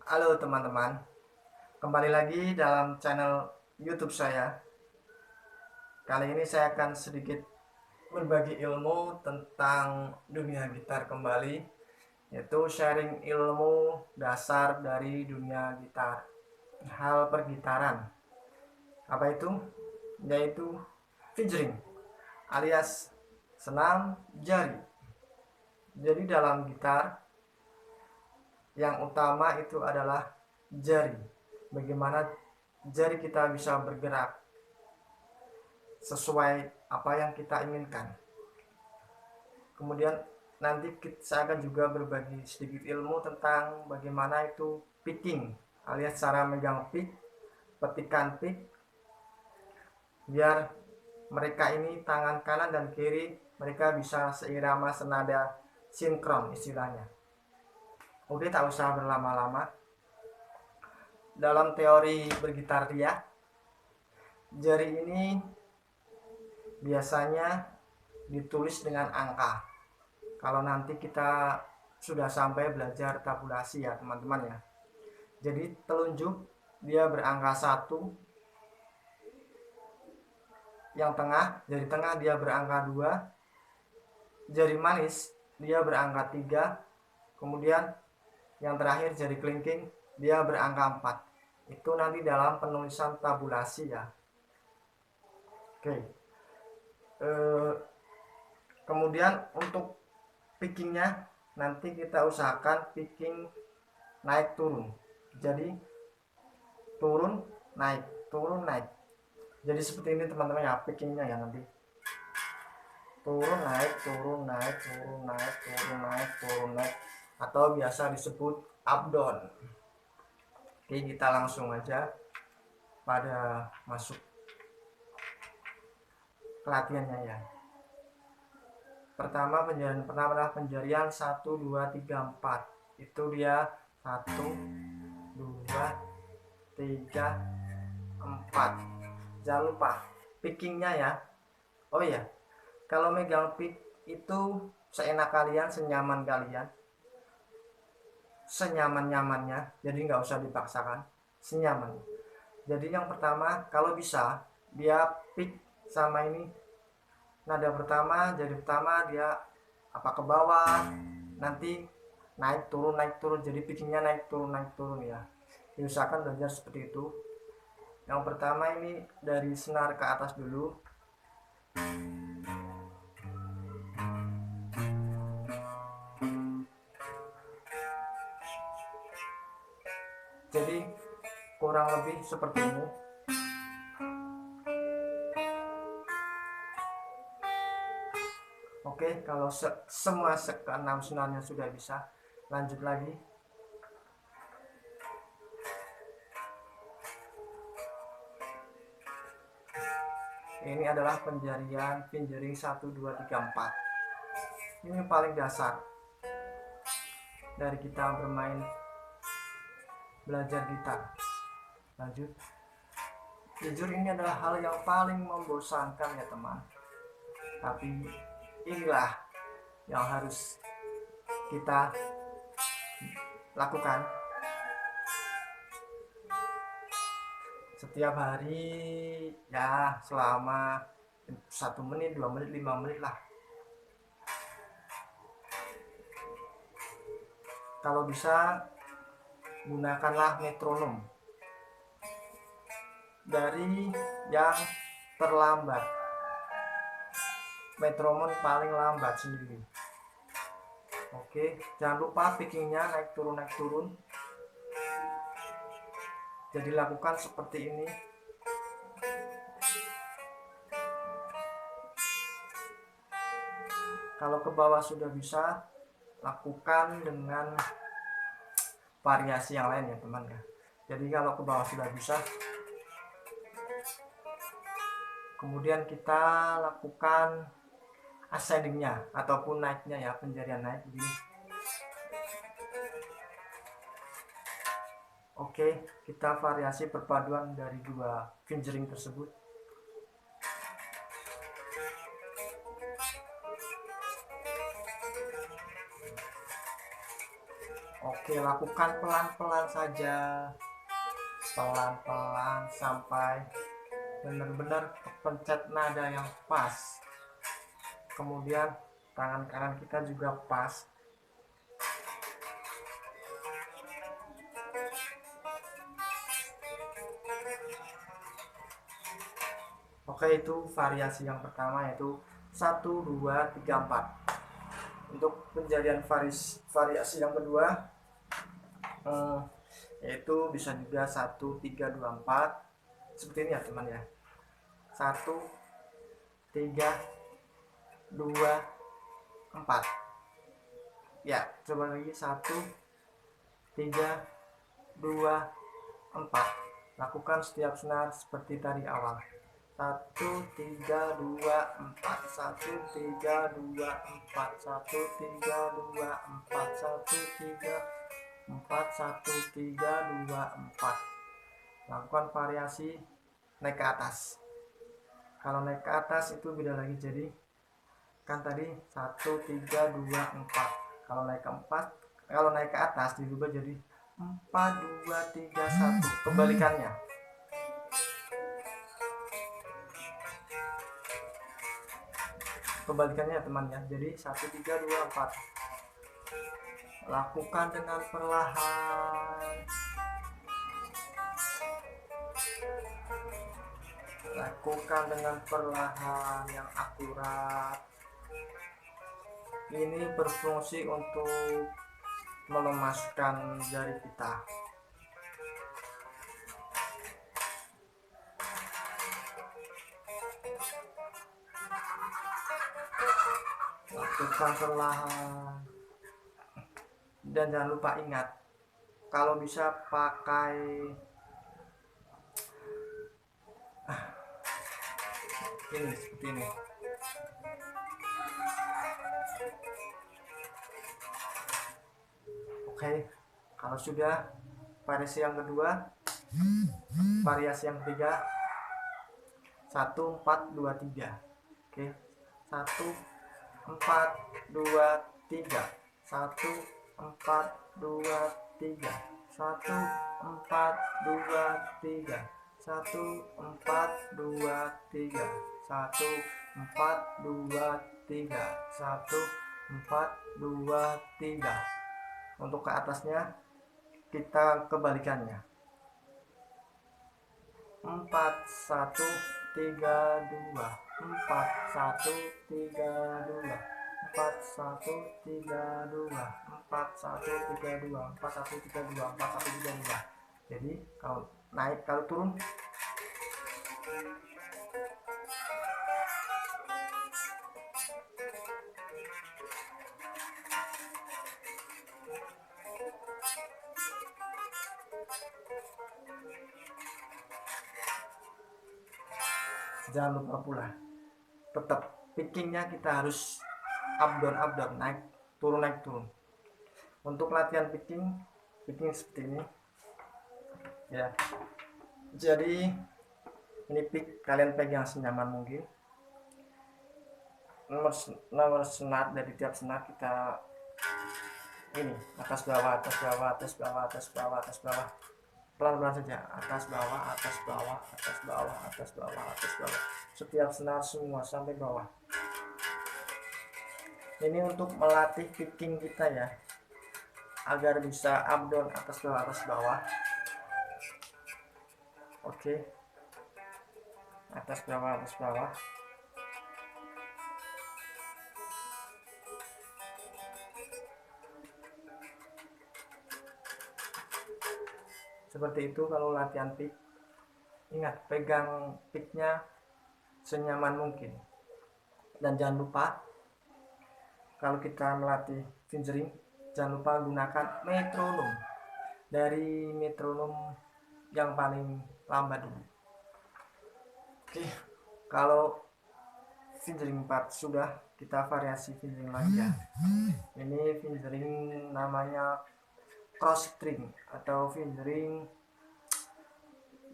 Halo teman-teman, kembali lagi dalam channel YouTube saya. Kali ini saya akan sedikit berbagi ilmu tentang dunia gitar kembali, yaitu sharing ilmu dasar dari dunia gitar, hal pergitaran. Apa itu? Yaitu fingering alias senam jari. Jadi dalam gitar yang utama itu adalah jari. Bagaimana jari kita bisa bergerak sesuai apa yang kita inginkan. Kemudian nanti saya akan juga berbagi sedikit ilmu tentang bagaimana itu picking alias cara megang pick, petikan pick, biar mereka ini tangan kanan dan kiri mereka bisa seirama senada, sinkron istilahnya. Oke, tak usah berlama-lama. Dalam teori bergitar dia, jari ini biasanya ditulis dengan angka. Kalau nanti kita sudah sampai belajar tabulasi ya teman-teman ya. Jadi telunjuk dia berangka 1, yang tengah, jari tengah dia berangka 2, jari manis dia berangka 3, kemudian yang terakhir jari kelingking dia berangka 4. Itu nanti dalam penulisan tabulasi ya. Oke. Kemudian untuk pickingnya nanti kita usahakan picking naik turun. Jadi turun naik, turun naik. Jadi seperti ini teman-teman ya pickingnya ya, nanti turun naik, turun naik, turun naik, turun naik, turun naik, atau biasa disebut up down. Oke, kita langsung aja pada masuk latihannya ya. Pertama penjarian pertama adalah penjarian 1 2 3 4. Itu dia 1 2 3 4. Jangan lupa pickingnya ya. Oh iya, kalau megang pick itu seenak kalian, senyaman kalian, senyaman-nyamannya. Jadi nggak usah dipaksakan, senyaman. Jadi yang pertama kalau bisa dia pick sama ini nada pertama, jadi pertama dia apa ke bawah, nanti naik turun, jadi pickingnya naik turun ya. Diusahakan belajar seperti itu. Yang pertama ini dari senar ke atas dulu. Jadi kurang lebih seperti ini. Oke, kalau semua ke-6 senarnya sudah bisa, lanjut lagi. Ini adalah penjarian fingering 1 2 3 4. Ini paling dasar dari kita bermain belajar gitar. Lanjut. Jujur ini adalah hal yang paling membosankan ya teman, tapi inilah yang harus kita lakukan setiap hari ya, selama 1 menit 2 menit 5 menit lah. Kalau bisa gunakanlah metronom dari yang terlambat. Metronom paling lambat sendiri. Oke, jangan lupa pickingnya naik turun. Jadi lakukan seperti ini. Kalau ke bawah sudah bisa, lakukan dengan variasi yang lain ya teman ya. Jadi kalau ke bawah sudah bisa, kemudian kita lakukan ascendingnya ataupun naiknya ya, penjarian naik begini. Oke, kita variasi perpaduan dari dua fingering tersebut. Oke, lakukan pelan-pelan saja, pelan-pelan sampai benar-benar pencet nada yang pas. Kemudian tangan kanan kita juga pas. Oke, itu variasi yang pertama, yaitu 1 2 3 4. Untuk penjadian variasi yang kedua, yaitu bisa juga 1 3 2 4 seperti ini ya teman ya. 1 3 2 4. Ya, coba lagi. 1 3 2 4. Lakukan setiap senar seperti tadi awal. 1 3 2 4. 1 3 2 4. 1 3 2 4. 1 3 4. 1 3 2 4. Lakukan variasi naik ke atas. Kalau naik ke atas itu beda lagi, jadi kan tadi 1 3 2 4. Kalau naik ke 4, kalau naik ke atas dirubah jadi 4 2 3 1. Kebalikannya. Kebalikannya teman ya. Jadi 1 3 2 4. Lakukan dengan perlahan. Lakukan dengan perlahan yang akurat. Ini berfungsi untuk melemaskan jari kita. Lakukan perlahan. Dan jangan lupa ingat, kalau bisa pakai ini seperti ini. Oke, kalau sudah variasi yang kedua, variasi yang ketiga 1 4 2 3. Oke, 1 4 2 3. 1 4 2 3. 1 4 2 3. 1 4 2 3. 1 4 2 3. 1 4 2 3. Untuk ke atasnya kita kebalikannya. 4 1 3 2. 4 1 3 2. 4 1 3 2. 4 1 3 2. 4 1 3 2. 4 1 3 2. Jadi kalau naik, kalau turun jangan lupa pula tetap pickingnya kita harus up down, naik turun. Untuk latihan picking seperti ini ya. Jadi ini pick, kalian pegang senyaman mungkin. Nomor senar dari tiap senar kita ini atas bawah, atas bawah, atas bawah, atas bawah, atas bawah. Pelan-pelan saja, atas bawah, atas bawah, atas bawah, atas bawah, atas bawah. Setiap senar semua sampai bawah. Ini untuk melatih picking kita ya, agar bisa up down, atas bawah, atas bawah. Oke, atas bawah, atas bawah. Seperti itu kalau latihan pick. Ingat, pegang picknya senyaman mungkin. Dan jangan lupa kalau kita melatih fingering, jangan lupa gunakan metronom. Dari metronom yang paling lambat dulu. Oke, kalau fingering 4 sudah, kita variasi fingering lagi ya. Ini fingering namanya cross string atau fingering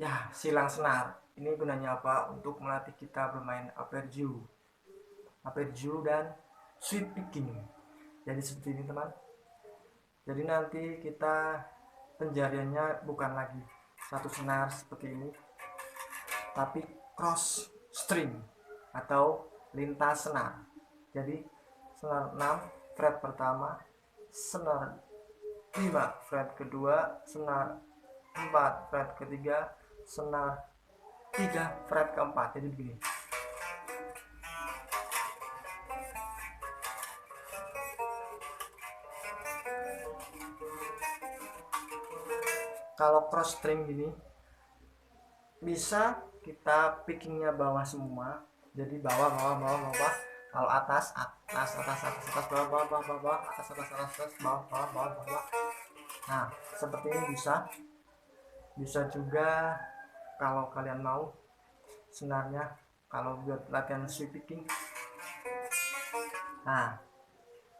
ya silang senar. Ini gunanya apa? Untuk melatih kita bermain arpeggio dan sweep picking. Jadi seperti ini teman. Jadi nanti kita penjariannya bukan lagi satu senar seperti ini, tapi cross string atau lintas senar. Jadi senar 6 fret pertama, senar 5 fret kedua, senar 4 fret ketiga, senar 3 fret keempat. Jadi begini. Kalau cross string gini bisa kita pickingnya bawah semua, jadi bawah. Kalau atas bawah, atas bawah. Nah seperti ini bisa juga kalau kalian mau senarnya, kalau buat latihan sweep picking. Nah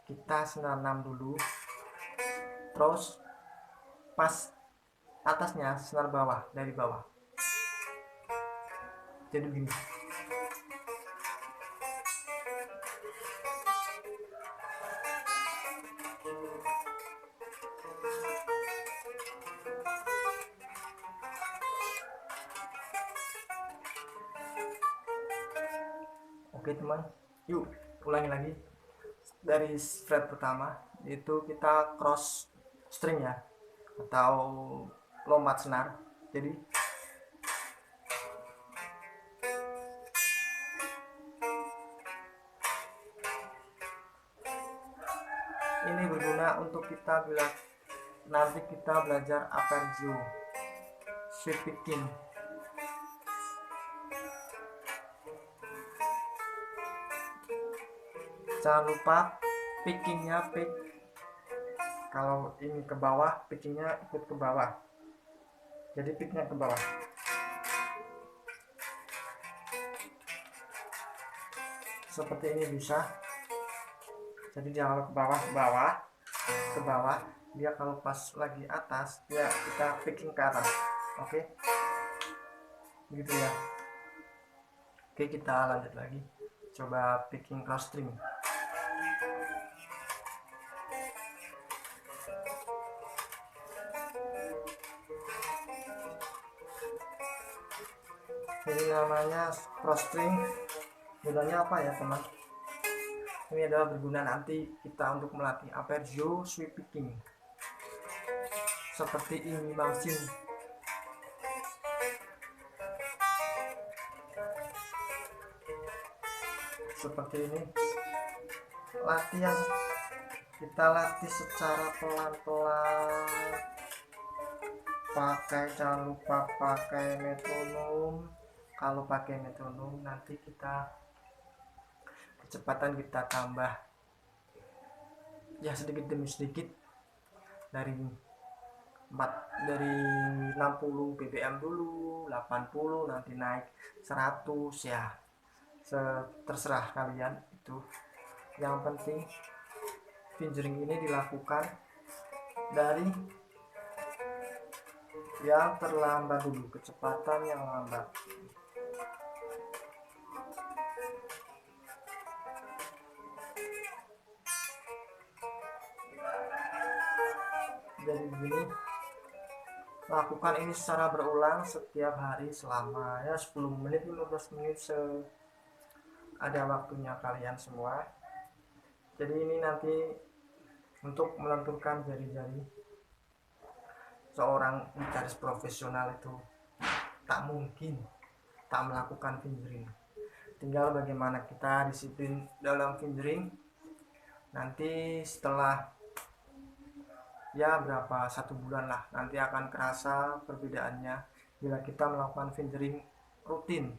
kita senar 6 dulu, terus pas atasnya senar bawah dari bawah, jadi begini. Oke teman, yuk ulangi lagi dari fret pertama, itu kita cross string ya, atau lompat senar. Jadi ini berguna untuk kita bila nanti kita belajar arpeggio, sweep picking. Jangan lupa pickingnya pick, kalau ini ke bawah pickingnya ikut ke bawah, jadi picknya ke bawah. Seperti ini bisa. Jadi jangan ke bawah, dia kalau pas lagi atas dia kita picking ke atas. Oke, gitu ya. Oke, kita lanjut lagi, coba picking cross string. Ini namanya cross string. Gunanya apa ya teman? Ini adalah berguna nanti kita untuk melatih arpeggio sweep picking seperti ini mesin. Seperti ini latihan, kita latih secara pelan-pelan, jangan lupa pakai metronom. Kalau pakai metronom nanti kecepatan kita tambah ya sedikit demi sedikit, dari 60 bpm dulu, 80, nanti naik 100 ya, terserah kalian itu. Yang penting fingering ini dilakukan dari yang terlambat dulu, kecepatan yang lambat. Jadi begini, lakukan ini secara berulang setiap hari selama ya 10 menit 15 menit ada waktunya kalian semua. Jadi ini nanti untuk melenturkan jari-jari. Seorang gitaris profesional itu tak mungkin tak melakukan fingering. Tinggal bagaimana kita disiplin dalam fingering. Nanti setelah ya berapa, 1 bulan lah, nanti akan kerasa perbedaannya bila kita melakukan fingering rutin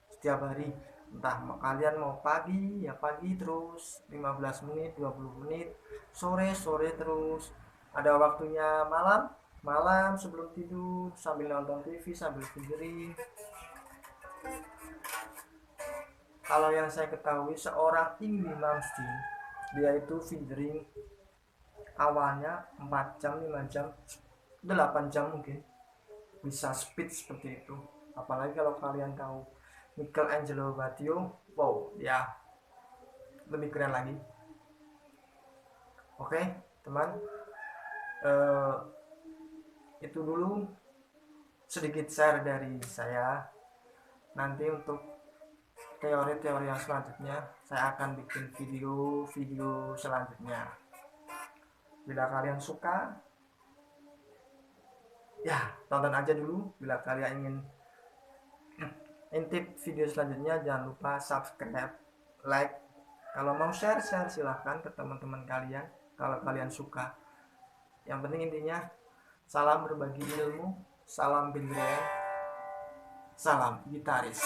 setiap hari. Entah kalian mau pagi ya pagi terus 15 menit 20 menit, sore terus, ada waktunya malam sebelum tidur sambil nonton TV sambil fingering. Kalau yang saya ketahui seorang Yngwie Malmsteen, dia itu fingering awalnya 4 jam 5 jam 8 jam mungkin bisa speed seperti itu. Apalagi kalau kalian tahu Michelangelo Batio, wow ya lebih keren lagi. Oke teman, eh, itu dulu sedikit share dari saya. Nanti untuk teori-teori yang selanjutnya saya akan bikin video-video selanjutnya. Bila kalian suka, ya tonton aja dulu. Bila kalian ingin intip video selanjutnya, jangan lupa subscribe, like. Kalau mau share silahkan ke teman-teman kalian kalau kalian suka. Yang penting intinya, salam berbagi ilmu, salam Bindre, salam gitaris.